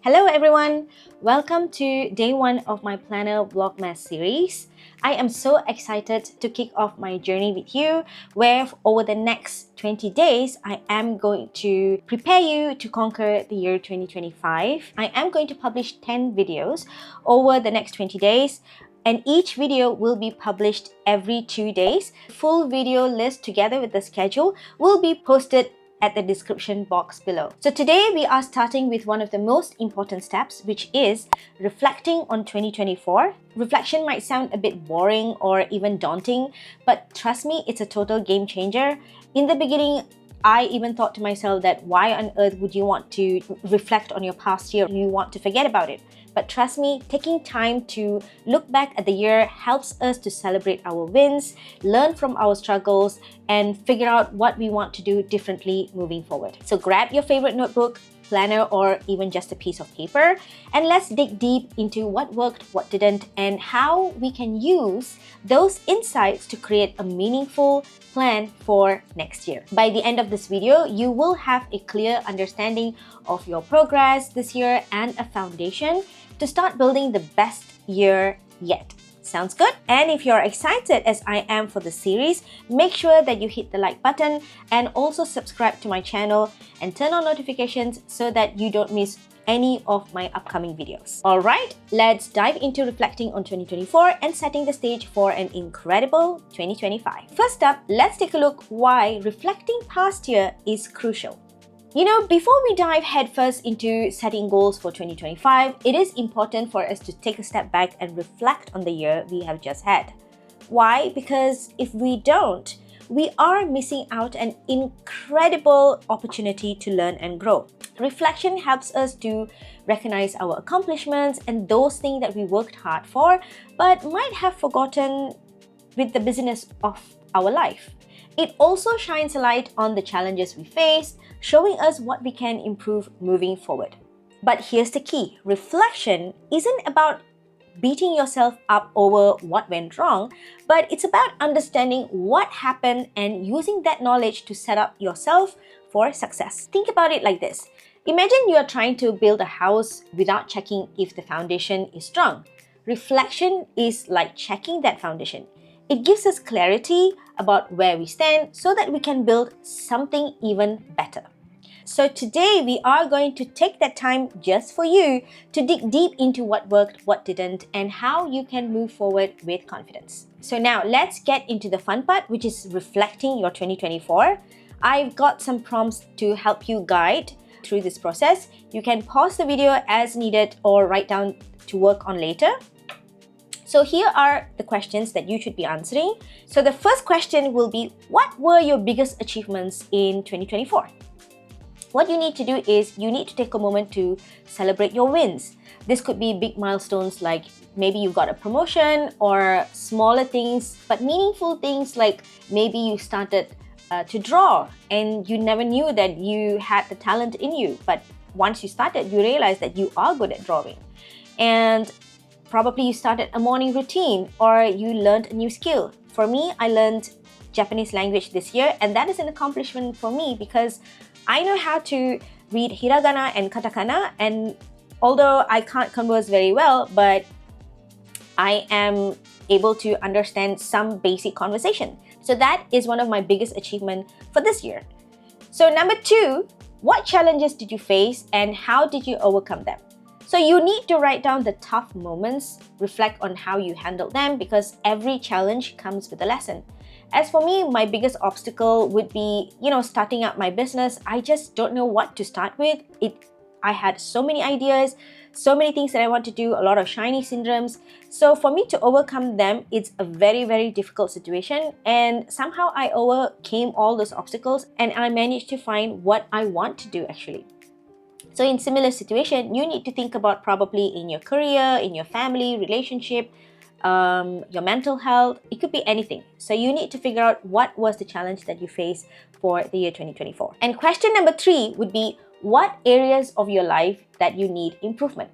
Hello everyone! Welcome to day 1 of my Planner Vlogmas series. I am so excited to kick off my journey with you, where over the next 20 days, I am going to prepare you to conquer the year 2025. I am going to publish 10 videos over the next 20 days. And each video will be published every 2 days. Full video list together with the schedule will be posted at the description box below. So today we are starting with one of the most important steps, which is reflecting on 2024. Reflection might sound a bit boring or even daunting, but trust me, it's a total game changer. In the beginning, I even thought to myself that why on earth would you want to reflect on your past year? You want to forget about it. But trust me, taking time to look back at the year helps us to celebrate our wins, learn from our struggles, and figure out what we want to do differently moving forward. So grab your favorite notebook, planner, or even just a piece of paper, and let's dig deep into what worked, what didn't, and how we can use those insights to create a meaningful plan for next year. By the end of this video, you will have a clear understanding of your progress this year and a foundation to start building the best year yet. Sounds good? And if you're excited as I am for the series, make sure that you hit the like button and also subscribe to my channel and turn on notifications so that you don't miss any of my upcoming videos. Alright, let's dive into reflecting on 2024 and setting the stage for an incredible 2025. First up, let's take a look why reflecting past year is crucial. You know, before we dive headfirst into setting goals for 2025, it is important for us to take a step back and reflect on the year we have just had. Why? Because if we don't, we are missing out an incredible opportunity to learn and grow. Reflection helps us to recognize our accomplishments and those things that we worked hard for, but might have forgotten with the busyness of our life. It also shines a light on the challenges we face, showing us what we can improve moving forward. But here's the key. Reflection isn't about beating yourself up over what went wrong, but it's about understanding what happened and using that knowledge to set up yourself for success. Think about it like this. Imagine you are trying to build a house without checking if the foundation is strong. Reflection is like checking that foundation. It gives us clarity about where we stand so that we can build something even better. So today we are going to take that time just for you to dig deep into what worked, what didn't, and how you can move forward with confidence. So now let's get into the fun part, which is reflecting your 2024. I've got some prompts to help you guide through this process. You can pause the video as needed or write down to work on later. So here are the questions that you should be answering. So the first question will be, what were your biggest achievements in 2024? What you need to do is you need to take a moment to celebrate your wins. This could be big milestones like maybe you got a promotion, or smaller things but meaningful things like maybe you started to draw and you never knew that you had the talent in you, but once you started you realized that you are good at drawing. And probably you started a morning routine or you learned a new skill. For me, I learned Japanese language this year, and that is an accomplishment for me because I know how to read hiragana and katakana, and although I can't converse very well, but I am able to understand some basic conversation. So that is one of my biggest achievements for this year. So number 2, what challenges did you face and how did you overcome them? So you need to write down the tough moments, reflect on how you handled them, because every challenge comes with a lesson. As for me, my biggest obstacle would be, starting up my business. I just don't know what to start with. I had so many ideas, so many things that I want to do, a lot of shiny syndromes. So for me to overcome them, it's a very, very difficult situation. And somehow I overcame all those obstacles and I managed to find what I want to do actually. So in similar situation, you need to think about probably in your career, in your family, relationship, your mental health. It could be anything. So you need to figure out what was the challenge that you faced for the year 2024. And question number 3 would be, what areas of your life that you need improvement?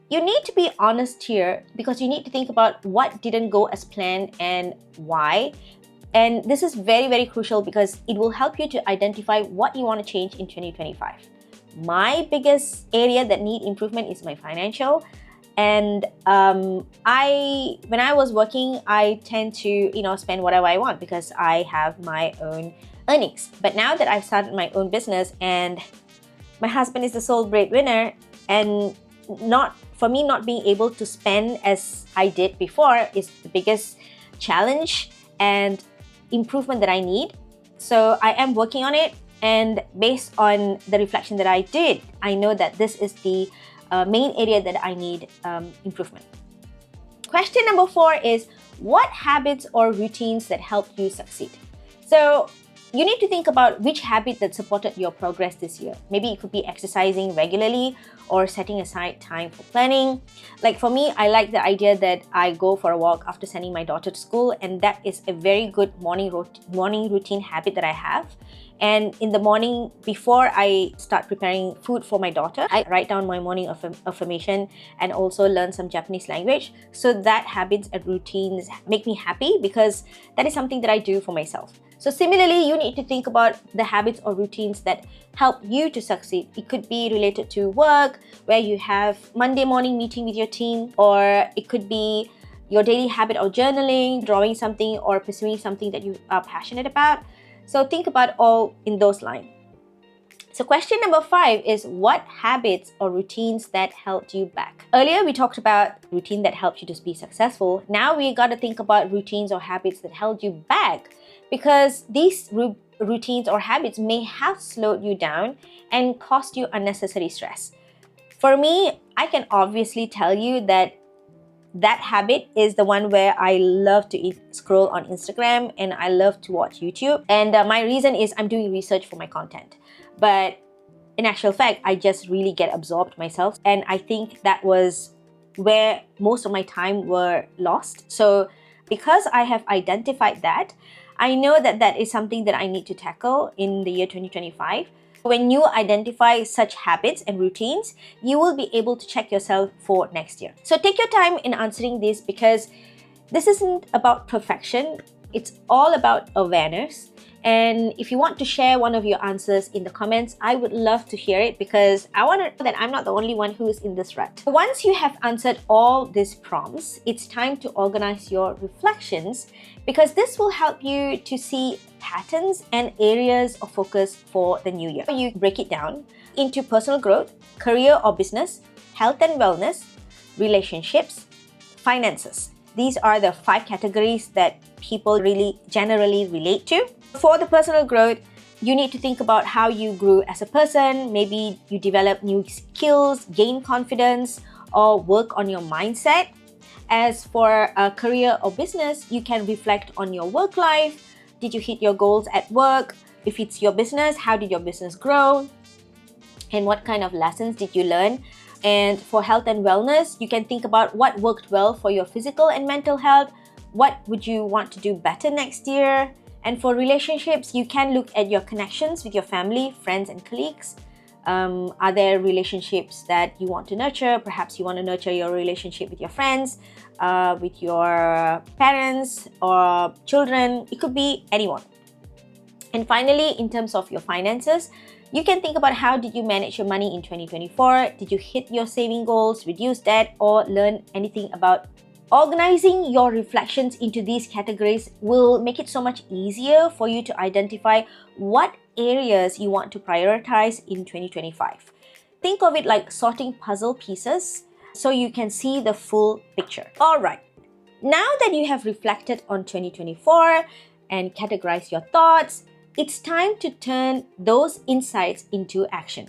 You need to be honest here because you need to think about what didn't go as planned and why. And this is very, very crucial because it will help you to identify what you want to change in 2025. My biggest area that need improvement is my financial. And when I was working, I tend to spend whatever I want because I have my own earnings. But now that I've started my own business and my husband is the sole breadwinner, and not being able to spend as I did before is the biggest challenge and improvement that I need. So I am working on it, and based on the reflection that I did, I know that this is the main area that I need improvement. Question number 4 is, what habits or routines that help you succeed? So you need to think about which habit that supported your progress this year. Maybe it could be exercising regularly or setting aside time for planning. Like for me, I like the idea that I go for a walk after sending my daughter to school, and that is a very good morning routine habit that I have. And in the morning, before I start preparing food for my daughter, I write down my morning affirmation and also learn some Japanese language. So that habits and routines make me happy because that is something that I do for myself. So similarly, you need to think about the habits or routines that help you to succeed. It could be related to work, where you have Monday morning meeting with your team, or it could be your daily habit of journaling, drawing something, or pursuing something that you are passionate about. So think about all in those lines. So question number 5 is, what habits or routines that held you back? Earlier, we talked about routine that helped you to be successful. Now we got to think about routines or habits that held you back, because these routines or habits may have slowed you down and caused you unnecessary stress. For me, I can obviously tell you that habit is the one where I love to scroll on Instagram and I love to watch YouTube. And my reason is I'm doing research for my content. But in actual fact, I just really get absorbed myself. And I think that was where most of my time were lost. So because I have identified that, I know that that is something that I need to tackle in the year 2025. When you identify such habits and routines, you will be able to check yourself for next year. So take your time in answering this, because this isn't about perfection. It's all about awareness. And if you want to share one of your answers in the comments, I would love to hear it, because I want to know that I'm not the only one who is in this rut. Once you have answered all these prompts, it's time to organize your reflections, because this will help you to see patterns and areas of focus for the new year. You break it down into personal growth, career or business, health and wellness, relationships, finances. These are the 5 categories that people really generally relate to. For the personal growth, you need to think about how you grew as a person. Maybe you develop new skills, gain confidence, or work on your mindset. As for a career or business, you can reflect on your work life. Did you hit your goals at work? If it's your business, how did your business grow? And what kind of lessons did you learn? And for health and wellness, you can think about what worked well for your physical and mental health. What would you want to do better next year? And for relationships, you can look at your connections with your family, friends, and colleagues. Are there relationships that you want to nurture? Perhaps you want to nurture your relationship with your friends, with your parents or children. It could be anyone. And finally, in terms of your finances, you can think about how did you manage your money in 2024? Did you hit your saving goals, reduce debt, or learn anything about organizing your reflections into these categories will make it so much easier for you to identify what areas you want to prioritize in 2025. Think of it like sorting puzzle pieces so you can see the full picture. All right, now that you have reflected on 2024 and categorized your thoughts, it's time to turn those insights into action.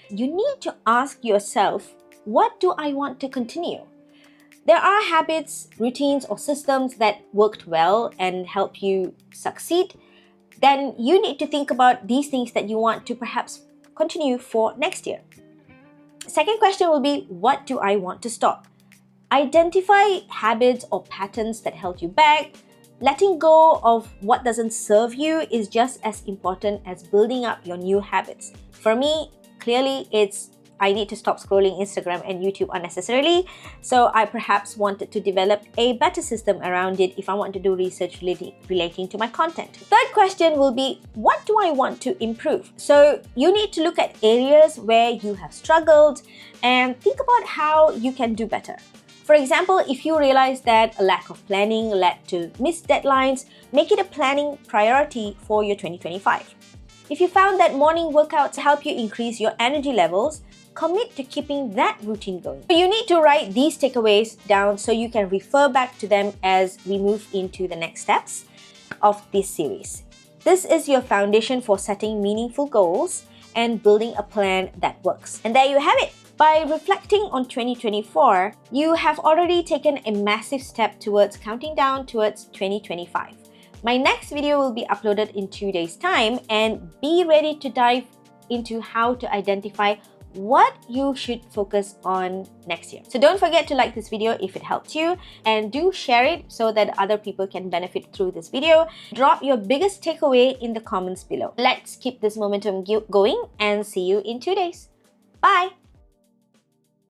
You need to ask yourself, what do I want to continue? There are habits, routines, or systems that worked well and help you succeed. Then you need to think about these things that you want to perhaps continue for next year. Second question will be, what do I want to stop? Identify habits or patterns that held you back. Letting go of what doesn't serve you is just as important as building up your new habits. For me, clearly it's I need to stop scrolling Instagram and YouTube unnecessarily. So I perhaps wanted to develop a better system around it if I want to do research relating to my content. Third question will be, what do I want to improve? So you need to look at areas where you have struggled and think about how you can do better. For example, if you realize that a lack of planning led to missed deadlines, make it a planning priority for your 2025. If you found that morning workouts help you increase your energy levels, commit to keeping that routine going. You need to write these takeaways down so you can refer back to them as we move into the next steps of this series. This is your foundation for setting meaningful goals and building a plan that works. And there you have it. By reflecting on 2024, you have already taken a massive step towards counting down towards 2025. My next video will be uploaded in 2 days' time, and be ready to dive into how to identify what you should focus on next year. So don't forget to like this video if it helped you, and do share it so that other people can benefit through this video. Drop your biggest takeaway in the comments below. Let's keep this momentum going and see you in 2 days. Bye!